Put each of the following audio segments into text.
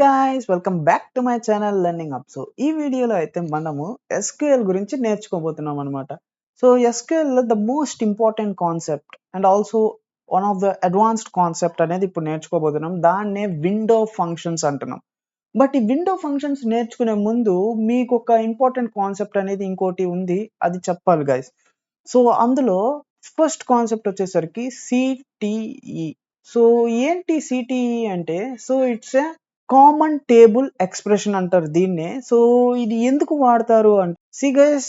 Guys welcome back to my channel learning up. So ఈ వీడియోలో అయితే మనము ఎస్క్యూఎల్ గురించి నేర్చుకోబోతున్నాం అనమాట. So SQL the most important concept and also one of the advanced concept అనేది ఇప్పుడు నేర్చుకోబోతున్నాం. దాన్నే విండో ఫంక్షన్స్ అంటున్నాం. బట్ ఈ విండో ఫంక్షన్స్ నేర్చుకునే ముందు మీకు ఒక ఇంపార్టెంట్ కాన్సెప్ట్ అనేది ఇంకోటి ఉంది, అది చెప్పాలి గైస్. సో అందులో ఫస్ట్ కాన్సెప్ట్ వచ్చేసరికి సిటిఈ. సో ఏంటి సిటిఈ అంటే, so it's a common table expression అంటారు దీన్నే. సో ఇది ఎందుకు వాడతారు అంటే, సి గైస్,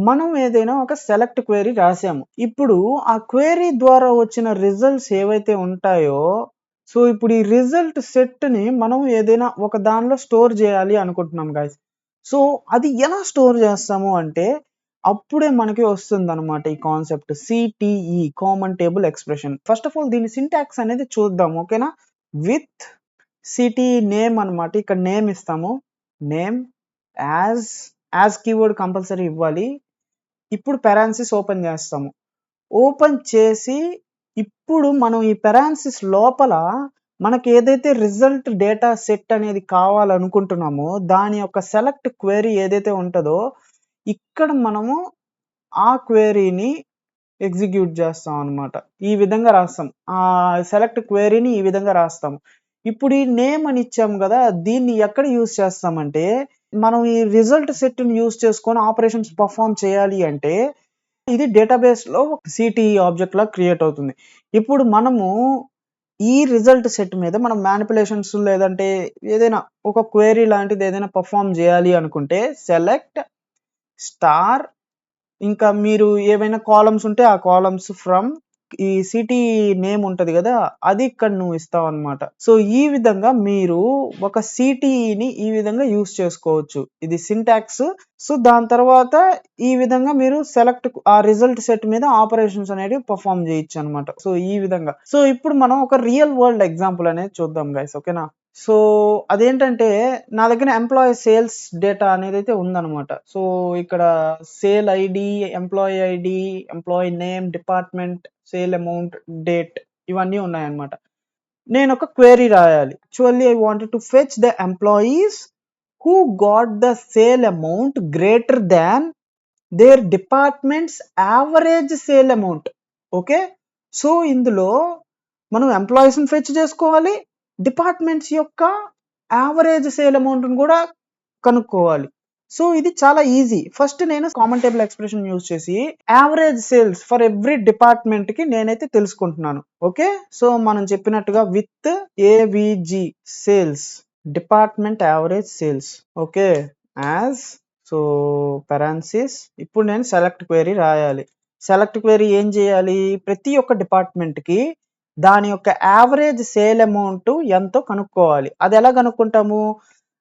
మనం ఏదైనా ఒక సెలెక్ట్ క్వెరీ రాసాము. ఇప్పుడు ఆ క్వెరీ ద్వారా వచ్చిన రిజల్ట్స్ ఏవైతే ఉంటాయో, సో ఇప్పుడు ఈ రిజల్ట్ సెట్ ని మనం ఏదైనా ఒక దానిలో స్టోర్ చేయాలి అనుకుంటున్నాం గైస్. సో అది ఎలా స్టోర్ చేస్తాము అంటే, అప్పుడే మనకి వస్తుంది అనమాట ఈ concept CTE, common table expression. First of all దీని సింటాక్స్ అనేది చూద్దాం, ఓకేనా. విత్ సిటీ నేమ్ అనమాట, ఇక్కడ నేమ్ ఇస్తాము. నేమ్ యాజ్ కీవర్డ్ కంపల్సరీ ఇవ్వాలి. ఇప్పుడు పెరాన్సిస్ ఓపెన్ చేస్తాము. ఓపెన్ చేసి ఇప్పుడు మనం ఈ పెరాన్సిస్ లోపల మనకి ఏదైతే రిజల్ట్ డేటా సెట్ అనేది కావాలనుకుంటున్నామో దాని యొక్క సెలెక్ట్ క్వెరీ ఏదైతే ఉంటుందో, ఇక్కడ మనము ఆ క్వెరీని ఎగ్జిక్యూట్ చేస్తాం అనమాట. ఈ విధంగా రాస్తాం, ఆ సెలెక్ట్ క్వెరీని ఈ విధంగా రాస్తాము. ఇప్పుడు ఈ నేమ్ అని ఇచ్చాము కదా, దీన్ని ఎక్కడ యూజ్ చేస్తామంటే, మనం ఈ రిజల్ట్ సెట్ ని యూజ్ చేసుకొని ఆపరేషన్స్ పర్ఫామ్ చేయాలి అంటే ఇది డేటాబేస్ లో సిటిఈ ఆబ్జెక్ట్ లా క్రియేట్ అవుతుంది. ఇప్పుడు మనము ఈ రిజల్ట్ సెట్ మీద మనం మ్యానిపులేషన్స్ లేదంటే ఏదైనా ఒక క్వెరీ లాంటిది ఏదైనా పర్ఫామ్ చేయాలి అనుకుంటే సెలెక్ట్ స్టార్, ఇంకా మీరు ఏవైనా కాలమ్స్ ఉంటే ఆ కాలమ్స్ ఫ్రమ్ ఈ సిటీ నేమ్ ఉంటది కదా, అది ఇక్కడ నువ్వు ఇస్తావు అనమాట. సో ఈ విధంగా మీరు ఒక సిటీని ఈ విధంగా యూస్ చేసుకోవచ్చు. ఇది సింటాక్స్. సో దాని తర్వాత ఈ విధంగా మీరు సెలెక్ట్ ఆ రిజల్ట్ సెట్ మీద ఆపరేషన్స్ అనేవి పర్ఫామ్ చేయొచ్చు అనమాట. సో ఈ విధంగా. సో ఇప్పుడు మనం ఒక రియల్ వరల్డ్ ఎగ్జాంపుల్ అనేది చూద్దాం గైస్, ఓకేనా. సో అదేంటంటే, నా దగ్గర ఎంప్లాయీ సేల్స్ డేటా అనేది అయితే ఉందన్నమాట. సో ఇక్కడ sale ID, employee name, department, sale amount, date, ఇవన్నీ ఉన్నాయన్నమాట. నేను ఒక క్వెరీ రాయాలి. Actually I wanted to fetch the employees who got the sale amount greater than their departments average sale amount. Okay. So ఇందులో మనం employees ని fetch చేసుకోవాలి, departments యొక్క యావరేజ్ సేల్ అమౌంట్ కూడా కనుక్కోవాలి. సో ఇది చాలా ఈజీ. ఫస్ట్ నేను కామన్ టేబుల్ ఎక్స్ప్రెషన్ యూజ్ చేసి average sales for every department కి నేనైతే తెలుసుకుంటున్నాను. ఓకే. సో మనం చెప్పినట్టుగా with AVG sales, department average sales, okay, as, so parenthesis. ఇప్పుడు నేను సెలెక్ట్ క్వెరీ రాయాలి. సెలెక్ట్ క్వెరీ ఏం చేయాలి, ప్రతి ఒక్క డిపార్ట్మెంట్ కి దాని యొక్క యావరేజ్ సేల్ అమౌంట్ ఎంతో కనుక్కోవాలి. అది ఎలా కనుక్కుంటాము,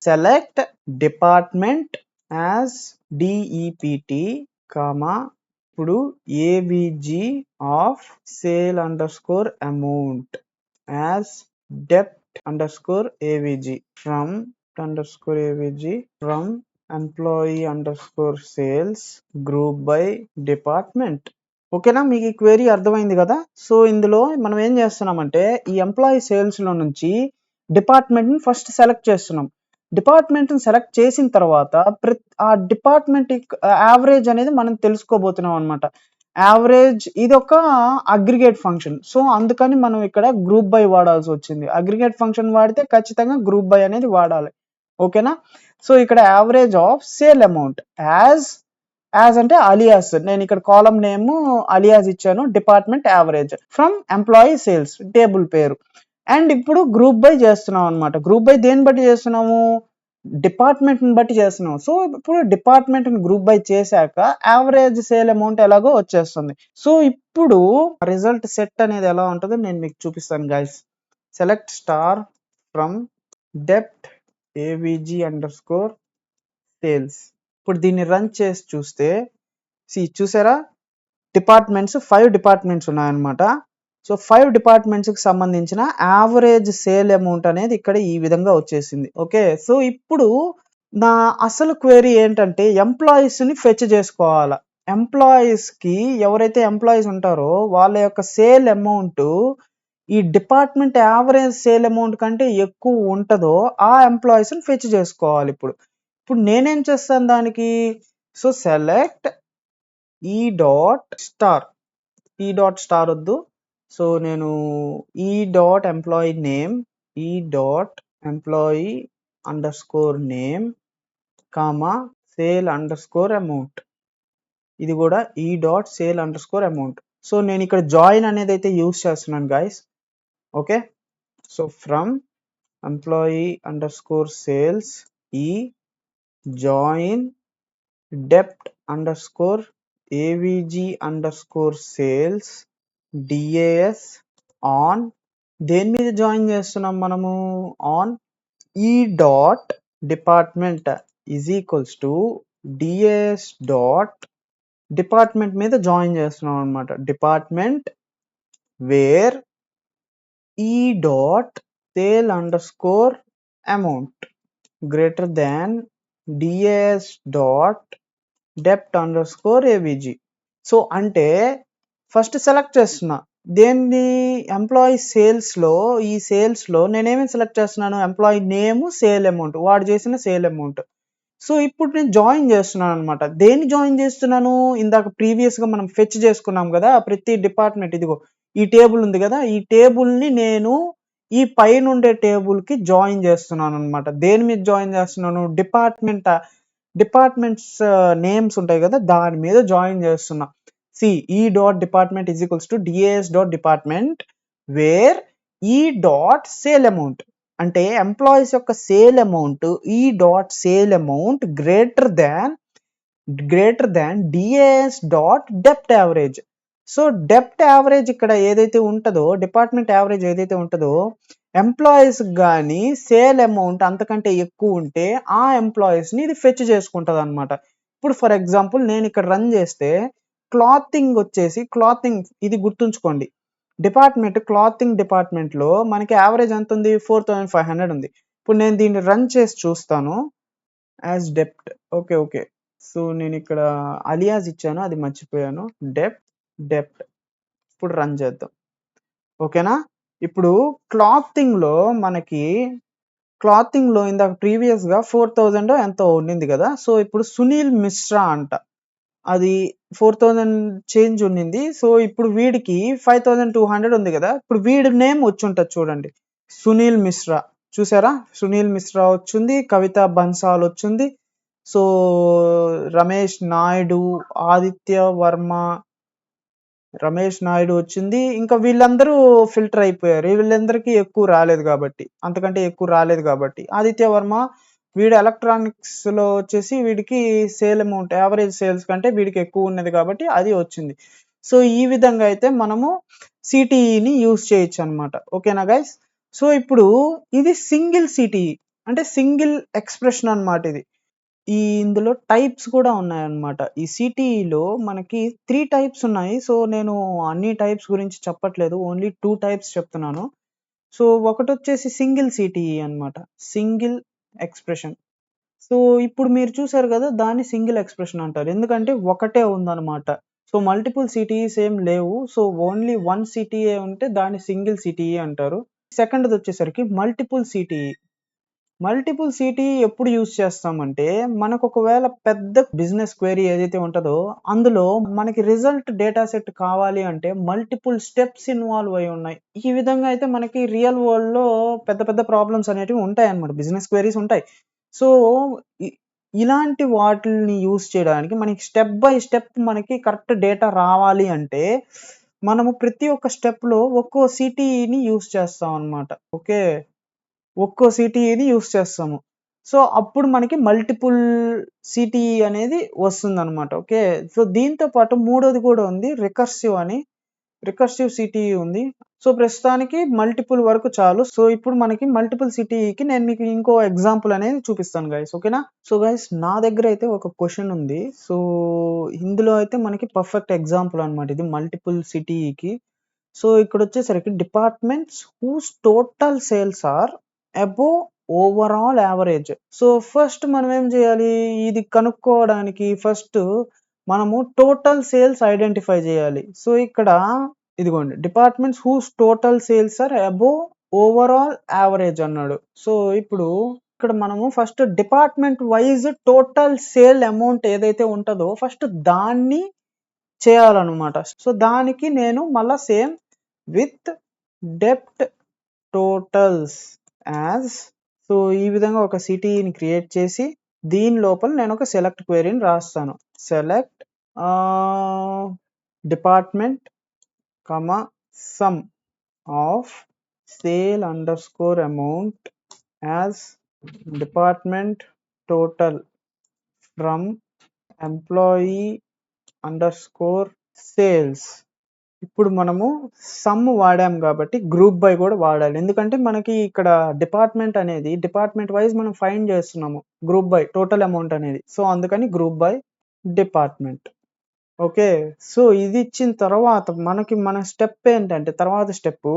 select department as DEPT comma, ఇప్పుడు AVG of sale under score amount as dept under score AVG from employee under score sales group by department. ఓకేనా, మీకు ఈ క్వెరీ అర్థమైంది కదా. సో ఇందులో మనం ఏం చేస్తున్నామంటే, ఈ ఎంప్లాయీ సేల్స్ లో నుంచి డిపార్ట్మెంట్ ని ఫస్ట్ సెలెక్ట్ చేస్తున్నాం. డిపార్ట్మెంట్ ని సెలెక్ట్ చేసిన తర్వాత ఆ డిపార్ట్మెంట్ యావరేజ్ అనేది మనం తెలుసుకోబోతున్నాం అనమాట. యావరేజ్ ఇది ఒక అగ్రిగేట్ ఫంక్షన్. సో అందుకని మనం ఇక్కడ గ్రూప్ బై వాడాల్సి వచ్చింది. అగ్రిగేట్ ఫంక్షన్ వాడితే ఖచ్చితంగా గ్రూప్ బై అనేది వాడాలి, ఓకేనా. సో ఇక్కడ average of sale amount as అంటే అలియాస్, నేను ఇక్కడ కాలమ్ నేమ్ అలియాస్ ఇచ్చాను, department average from employee sales table పేరు. అండ్ ఇప్పుడు గ్రూప్ బై చేస్తున్నాం అనమాట. గ్రూప్ బై దేని బట్టి చేస్తున్నాము, డిపార్ట్మెంట్ ని బట్టి చేస్తున్నాం. సో ఇప్పుడు డిపార్ట్మెంట్ ని గ్రూప్ బై చేశాక యావరేజ్ సేల్ అమౌంట్ ఎలాగో వచ్చేస్తుంది. సో ఇప్పుడు రిజల్ట్ సెట్ అనేది ఎలా ఉంటుందో నేను మీకు చూపిస్తాను guys. Select star from dept AVG under score sales. ఇప్పుడు దీన్ని రన్ చేసి చూస్తే చూసారా, డిపార్ట్మెంట్స్ 5 డిపార్ట్మెంట్స్ ఉన్నాయన్నమాట. సో 5 డిపార్ట్మెంట్స్ కి సంబంధించిన యావరేజ్ సేల్ అమౌంట్ అనేది ఇక్కడ ఈ విధంగా వచ్చేసింది. ఓకే. సో ఇప్పుడు నా అసలు క్వెరీ ఏంటంటే, ఎంప్లాయీస్ ని ఫెచ్ చేసుకోవాలా. ఎంప్లాయీస్ కి ఎవరైతే ఎంప్లాయీస్ ఉంటారో వాళ్ళ యొక్క సేల్ అమౌంట్ ఈ డిపార్ట్మెంట్ యావరేజ్ సేల్ అమౌంట్ కంటే ఎక్కువ ఉంటుందో ఆ ఎంప్లాయీస్ని ఫెచ్ చేసుకోవాలి. ఇప్పుడు నేనేం చేస్తాను దానికి, so select E dot star, E dot star వద్దు, సో నేను E dot employee name, E dot employee under score name comma sale under score amount, ఇది కూడా E dot sale under score amount. So నేను ఇక్కడ join అనేది అయితే use చేస్తున్నాను guys. Okay, so from employee under score sales E join dept under score AVG under score sales DAS on, దేని మీద join చేస్తున్నాం మనము, on E dot department is equals to DAS dot department మీద join చేస్తున్నాం అనమాట. Department where E dot sale under score amount greater than DAS dot dept under score AVG. So అంటే first select చేస్తున్నా దేన్ని, employee సేల్స్లో, ఈ సేల్స్లో నేనేమి సెలెక్ట్ చేస్తున్నాను, ఎంప్లాయీ నేమ్ సేల్ అమౌంట్, వాడు చేసిన సేల్ అమౌంట్. సో ఇప్పుడు నేను జాయిన్ చేస్తున్నాను అనమాట. దేన్ని జాయిన్ చేస్తున్నాను, ఇందాక ప్రీవియస్గా మనం ఫెచ్ చేసుకున్నాం కదా ప్రతి డిపార్ట్మెంట్, ఇదిగో ఈ టేబుల్ ఉంది కదా, ఈ టేబుల్ని నేను ఈ పైన ఉండే టేబుల్కి జాయిన్ చేస్తున్నాను అనమాట. దేని మీద జాయిన్ చేస్తున్నాను, డిపార్ట్మెంట్స్ నేమ్స్ ఉంటాయి కదా దాని మీద జాయిన్ చేస్తున్నా. C E dot department is equals to DAS dot department where E dot sale amount, అంటే ఎంప్లాయీస్ యొక్క sale amount E dot sale amount greater than DAS dot dept average. So dept average ఇక్కడ ఏదైతే ఉంటుందో, department average ఏదైతే ఉంటుందో, employees కానీ sale amount అంతకంటే ఎక్కువ ఉంటే ఆ ఎంప్లాయీస్ని ఇది ఫెచ్ చేసుకుంటుంది అనమాట. ఇప్పుడు ఫర్ ఎగ్జాంపుల్ నేను ఇక్కడ రన్ చేస్తే క్లాతింగ్ వచ్చేసి, క్లాతింగ్ ఇది గుర్తుంచుకోండి, క్లాతింగ్ డిపార్ట్మెంట్లో మనకి యావరేజ్ ఎంత ఉంది, 4500 ఉంది. ఇప్పుడు నేను దీన్ని రన్ చేసి చూస్తాను యాజ్ డెప్ట్. ఓకే, సో నేను ఇక్కడ అలియాస్ ఇచ్చాను, అది మర్చిపోయాను, డెప్ట్. ఇప్పుడు రన్ చేద్దాం. ఓకేనా, ఇప్పుడు క్లాతింగ్లో ఇందాక ప్రీవియస్గా 4000 ఎంతో ఉండింది కదా, సో ఇప్పుడు సునీల్ మిశ్రా అంట, అది 4000 చేంజ్ ఉండింది. సో ఇప్పుడు వీడికి 5200 ఉంది కదా, ఇప్పుడు వీడి నేమ్ వచ్చి ఉంటుంది చూడండి, సునీల్ మిశ్రా. చూసారా, సునీల్ మిశ్రా వచ్చింది, కవిత బన్సాల్ వచ్చింది, సో రమేష్ నాయుడు, ఆదిత్య వర్మ, రమేష్ నాయుడు వచ్చింది, ఇంకా వీళ్ళందరూ ఫిల్టర్ అయిపోయారు, వీళ్ళందరికీ ఎక్కువ రాలేదు కాబట్టి, అంతకంటే ఎక్కువ రాలేదు కాబట్టి. ఆదిత్య వర్మ వీడు ఎలక్ట్రానిక్స్లో వచ్చేసి వీడికి సేల్ అమౌంట్ యావరేజ్ సేల్స్ కంటే వీడికి ఎక్కువ ఉన్నది కాబట్టి అది వచ్చింది. సో ఈ విధంగా అయితే మనము సిటీఈని యూజ్ చేయొచ్చు అనమాట. ఓకేనా గైస్, సో ఇప్పుడు ఇది సింగిల్ సిటీఈ అంటే సింగిల్ ఎక్స్ప్రెషన్ అనమాట. ఇది ఇందులో టైప్స్ కూడా ఉన్నాయన్నమాట. ఈ సిటీఈలో మనకి 3 టైప్స్ ఉన్నాయి. సో నేను అన్ని టైప్స్ గురించి చెప్పట్లేదు, ఓన్లీ 2 టైప్స్ చెప్తున్నాను. సో ఒకటొచ్చేసి సింగిల్ సిటీఈ అనమాట, సింగిల్ ఎక్స్ప్రెషన్. సో ఇప్పుడు మీరు చూసారు కదా, దాన్ని సింగిల్ ఎక్స్ప్రెషన్ అంటారు, ఎందుకంటే ఒకటే ఉందన్నమాట. సో మల్టిపుల్ సిటీఈస్ ఏం లేవు, సో ఓన్లీ 1 సిటీఏ ఉంటే దాన్ని సింగిల్ సిటీఈ అంటారు. సెకండ్ది వచ్చేసరికి మల్టిపుల్ సిటీఈ ఎప్పుడు యూజ్ చేస్తామంటే, మనకు ఒకవేళ పెద్ద బిజినెస్ క్వెరీ ఏదైతే ఉంటుందో అందులో మనకి రిజల్ట్ డేటా సెట్ కావాలి అంటే మల్టిపుల్ స్టెప్స్ ఇన్వాల్వ్ అయి ఉన్నాయి. ఈ విధంగా అయితే మనకి రియల్ వరల్డ్లో పెద్ద పెద్ద ప్రాబ్లమ్స్ అనేటివి ఉంటాయి అన్నమాట, బిజినెస్ క్వెరీస్ ఉంటాయి. సో ఇలాంటి వాటిని యూజ్ చేయడానికి మనకి స్టెప్ బై స్టెప్ మనకి కరెక్ట్ డేటా రావాలి అంటే మనము ప్రతి ఒక్క స్టెప్లో ఒక్కో సిటీఈని యూజ్ చేస్తాం అనమాట. ఓకే, ఒక్కో సిటీఈని యూజ్ చేస్తాము. సో అప్పుడు మనకి మల్టిపుల్ సిటీఈ అనేది వస్తుందన్నమాట. ఓకే, సో దీంతో పాటు మూడోది కూడా ఉంది, రికర్సివ్ సిటీఈ ఉంది. సో ప్రస్తుతానికి మల్టిపుల్ వరకు చాలు. సో ఇప్పుడు మనకి మల్టిపుల్ సిటీఈకి నేను మీకు ఇంకో ఎగ్జాంపుల్ అనేది చూపిస్తాను గైస్. ఓకేనా, సో గైస్ నా దగ్గర అయితే ఒక క్వశ్చన్ ఉంది. సో ఇందులో అయితే మనకి పర్ఫెక్ట్ ఎగ్జాంపుల్ అనమాట ఇది మల్టిపుల్ సిటీఈకి. సో ఇక్కడ వచ్చేసరికి departments whose total sales are above overall average. So first మనం ఏం చేయాలి, ఇది కనుక్కోవడానికి ఫస్ట్ మనము టోటల్ సేల్స్ ఐడెంటిఫై చేయాలి. సో ఇక్కడ ఇదిగోండి departments whose total sales are above overall average అన్నాడు. సో ఇప్పుడు ఇక్కడ మనము first department wise total sale amount ఏదైతే ఉంటుందో ఫస్ట్ దాన్ని చేయాలన్నమాట. సో దానికి నేను మళ్ళా same with dept totals as, so ఈ విధంగా ఒక సిటీని క్రియేట్ చేసి దీని లోపల నేను ఒక సెలెక్ట్ క్వెరీని రాస్తాను. Select department comma sum of sale underscore amount as department total from employee underscore sales. ఇప్పుడు మనము సమ్ వాడాం కాబట్టి గ్రూప్ బై కూడా వాడాలి, ఎందుకంటే మనకి ఇక్కడ డిపార్ట్మెంట్ అనేది డిపార్ట్మెంట్ వైజ్ మనం ఫైండ్ చేస్తున్నాము గ్రూప్ బై టోటల్ అమౌంట్ అనేది. సో అందుకని group by department. Okay, so ఇది ఇచ్చిన తర్వాత మన స్టెప్ ఏంటంటే తర్వాత స్టెప్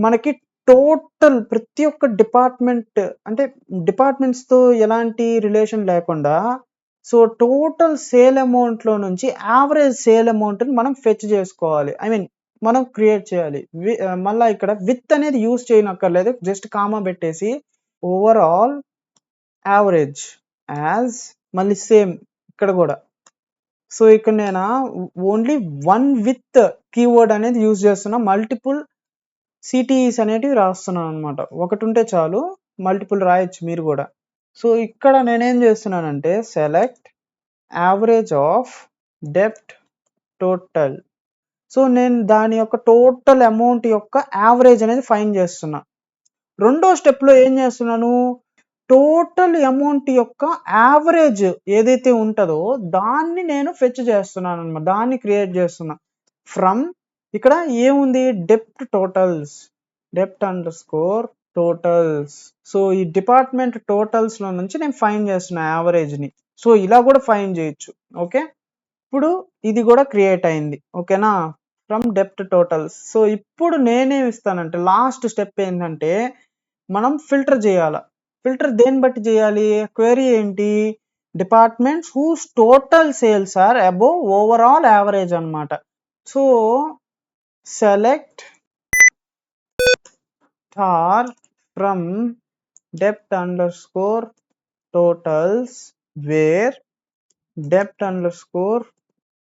మనకి టోటల్ ప్రతి ఒక్క డిపార్ట్మెంట్ అంటే డిపార్ట్మెంట్స్తో ఎలాంటి రిలేషన్ లేకుండా సో టోటల్ సేల్ అమౌంట్లో నుంచి యావరేజ్ సేల్ అమౌంట్ని మనం ఫెచ్ చేసుకోవాలి, ఐ మీన్ మనం క్రియేట్ చేయాలి. మళ్ళీ ఇక్కడ విత్ అనేది యూజ్ చేయనక్కర్లేదు, జస్ట్ కామా పెట్టేసి ఓవరాల్ యావరేజ్ యాజ్, మళ్ళీ సేమ్ ఇక్కడ కూడా. సో ఇక్కడ నేను ఓన్లీ వన్ విత్ కీవర్డ్ అనేది యూజ్ చేస్తున్నా, మల్టిపుల్ సిటీస్ అనేటివి రాస్తున్నాను అనమాట. ఒకటి ఉంటే చాలు, మల్టిపుల్ రాయొచ్చు మీరు కూడా. సో ఇక్కడ నేనేం చేస్తున్నానంటే select average of dept total. So నేను దాని యొక్క టోటల్ అమౌంట్ యొక్క యావరేజ్ అనేది ఫైండ్ చేస్తున్నా. రెండో స్టెప్లో ఏం చేస్తున్నాను, టోటల్ అమౌంట్ యొక్క యావరేజ్ ఏదైతే ఉంటుందో దాన్ని నేను ఫెచ్ చేస్తున్నాను అనమాట, దాన్ని క్రియేట్ చేస్తున్నా ఫ్రమ్. ఇక్కడ ఏముంది, dept totals, dept under score totals. So ఈ డిపార్ట్మెంట్ టోటల్స్ లో నుంచి నేను ఫైండ్ చేస్తున్నా యావరేజ్ని. సో ఇలా కూడా ఫైండ్ చేయొచ్చు. ఓకే, ఇప్పుడు ఇది కూడా క్రియేట్ అయింది. ఓకేనా, ఫ్రమ్ డెప్ట్ టోటల్స్. సో ఇప్పుడు నేనేమి ఇస్తానంటే లాస్ట్ స్టెప్ ఏంటంటే మనం ఫిల్టర్ చేయాలి. ఫిల్టర్ దేన్ని బట్టి చేయాలి, క్వెరీ ఏంటి, departments whose total sales are above overall average అనమాట. So select star from dept under score totals where dept under score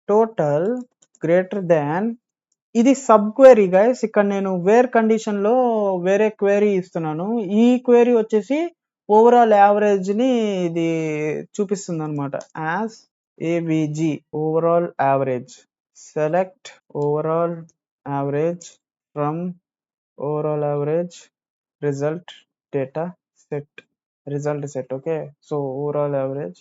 total greater than, ఇది సబ్ క్వెరీ గైస్. ఇక్కడ నేను వేర్ కండిషన్ లో వేరే క్వెరీ ఇస్తున్నాను. ఈ క్వెరీ వచ్చేసి ఓవరాల్ యావరేజ్ ని ఇది చూపిస్తుంది అనమాట. As AVG overall average, select overall average from overall average result data set, result set. Okay, so overall average.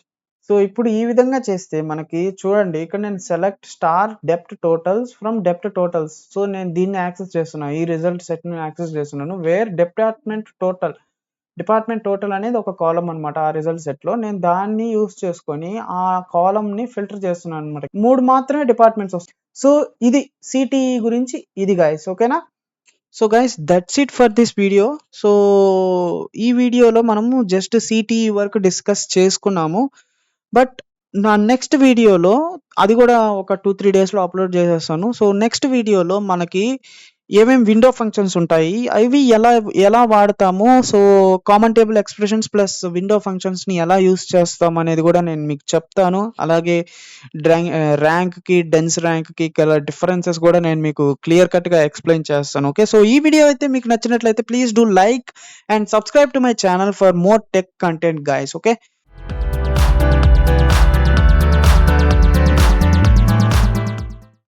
So ఇప్పుడు ఈ విధంగా చేస్తే మనకి చూడండి, ఇక్కడ నేను select star dept totals from dept totals. So నేను దీన్ని యాక్సెస్ చేస్తున్నాను, ఈ రిజల్ట్ సెట్ ని యాక్సెస్ చేస్తున్నాను. వేర్ డిపార్ట్మెంట్ టోటల్ అనేది ఒక కాలం అనమాట ఆ రిజల్ట్ సెట్ లో. నేను దాన్ని యూస్ చేసుకొని ఆ కాలం ని ఫిల్టర్ చేస్తున్నాను అనమాట. 3 మాత్రమే డిపార్ట్మెంట్స్ వస్తాయి. సో ఇది సిటిఈ గురించి ఇది గైస్. ఓకేనా, so guys that's it for this video. So ఈ వీడియోలో మనము జస్ట్ సిటిఈ వరకు డిస్కస్ చేసుకున్నాము. బట్ నా నెక్స్ట్ వీడియోలో అది కూడా ఒక 2-3 డేస్లో అప్లోడ్ చేసేస్తాను. సో నెక్స్ట్ వీడియోలో మనకి ఏమేమి విండో ఫంక్షన్స్ ఉంటాయి, అవి ఎలా వాడతాము, so common table expressions plus window ఫంక్షన్స్ని ఎలా యూస్ చేస్తాం అనేది కూడా నేను మీకు చెప్తాను. అలాగే ర్యాంక్కి డెన్స్ ర్యాంక్కి గల డిఫరెన్సెస్ కూడా నేను మీకు క్లియర్ కట్గా ఎక్స్ప్లెయిన్ చేస్తాను. ఓకే, సో ఈ వీడియో అయితే మీకు నచ్చినట్లయితే please do like and subscribe to my channel for more tech content guys. Okay.